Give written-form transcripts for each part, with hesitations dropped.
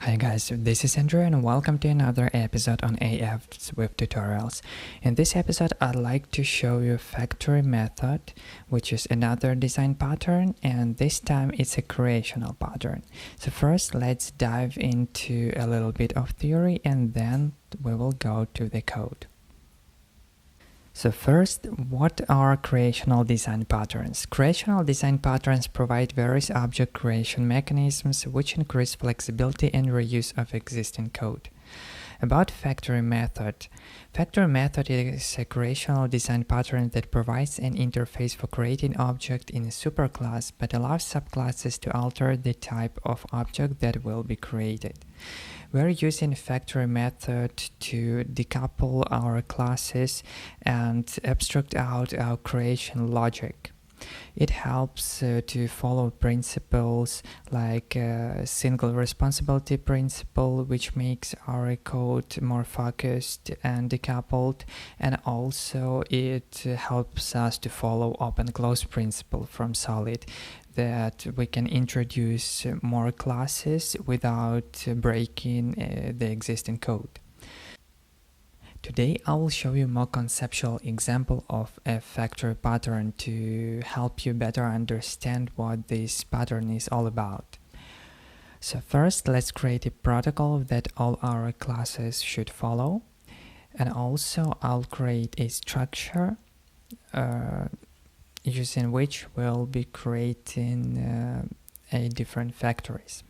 Hi guys, this is Andrew and welcome to another episode on AF's Web Tutorials. In this episode, I'd like to show you factory method, which is another design pattern, and this time it's a creational pattern. So first, let's dive into a little bit of theory and then we will go to the code. So first, what are creational design patterns? Creational design patterns provide various object creation mechanisms which increase flexibility and reuse of existing code. About factory method. Factory method is a creational design pattern that provides an interface for creating object in a superclass but allows subclasses to alter the type of object that will be created. We're using factory method to decouple our classes and abstract out our creation logic. It helps to follow principles like single responsibility principle, which makes our code more focused and decoupled, and also it helps us to open open-close principle from Solid, that we can introduce more classes without breaking the existing code. Today I will show you a more conceptual example of a factory pattern to help you better understand what this pattern is all about. So first, let's create a protocol that all our classes should follow, and also I'll create a structure using which we'll be creating different factories.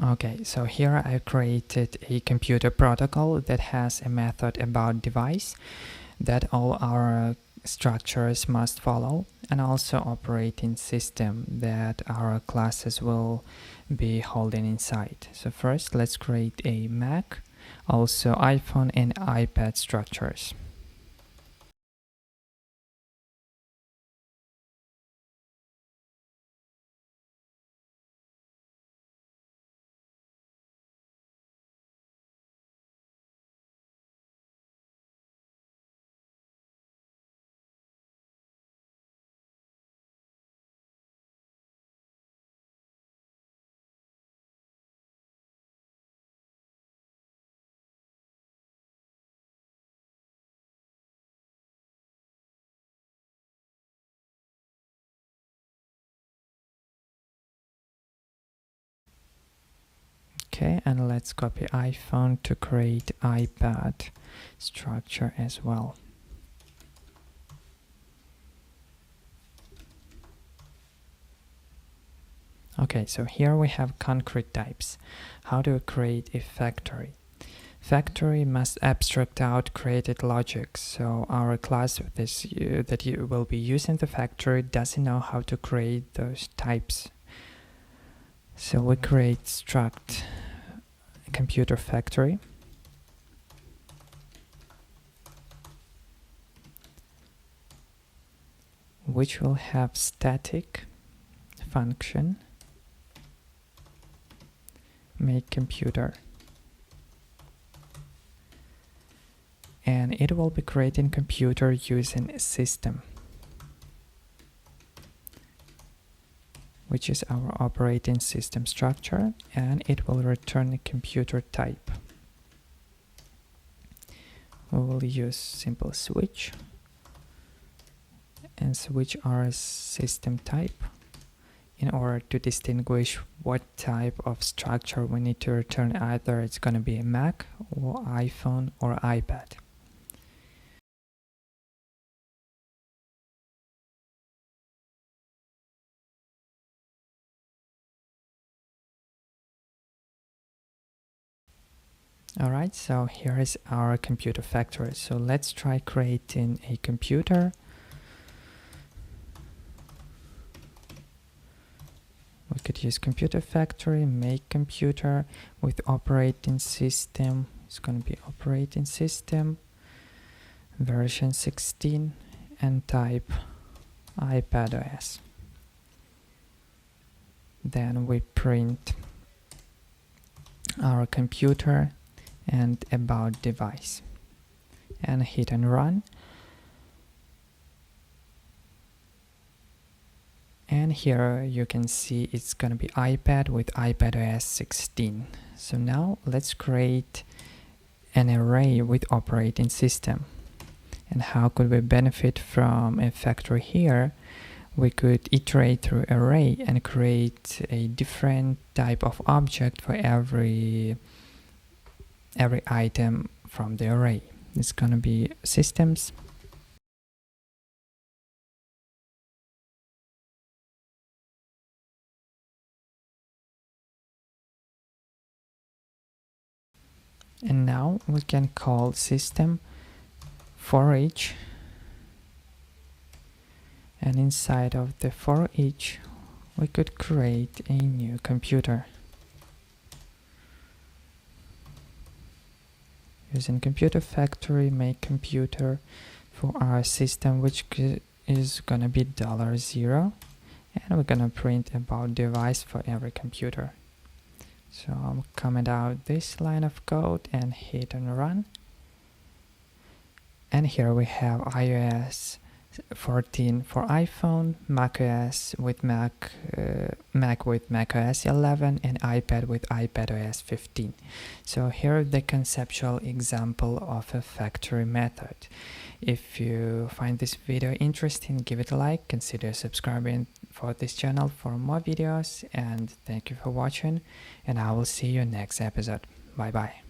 Okay, so here I created a computer protocol that has a method about device that all our structures must follow, and also operating system that our classes will be holding inside. So first, let's create a Mac, also iPhone and iPad structures. Okay, and let's copy iPhone to create iPad structure as well. Okay, so here we have concrete types. How to create a factory? Factory must abstract out created logic, so our class that you will be using the factory doesn't know how to create those types. So we create struct computer factory, which will have static function make computer, and it will be creating computer using a system, which is our operating system structure, and it will return a computer type. We will use simple switch and switch our system type in order to distinguish what type of structure we need to return. Either it's going to be a Mac or iPhone or iPad. Alright, so here is our computer factory. So let's try creating a computer. We could use computer factory, make computer with operating system. It's going to be operating system version 16 and type iPadOS. then we print our computer and about device and hit and run. And here you can see it's gonna be iPad with iPadOS 16. So now let's create an array with operating system. And how could we benefit from a factory here? We could iterate through array and create a different type of object for every item from the array. It's gonna be systems, and now we can call system for each, and inside of the for each we could create a new computer using computer factory make computer for our system, which is gonna be $0, and we're gonna print about device for every computer. So I'll comment out this line of code and hit and run. And here we have iOS 14 for iPhone, macOS with Mac with macOS 11, and iPad with iPadOS 15. So here is the conceptual example of a factory method. If you find this video interesting, give it a like, consider subscribing for this channel for more videos, and thank you for watching, and I will see you next episode. Bye bye.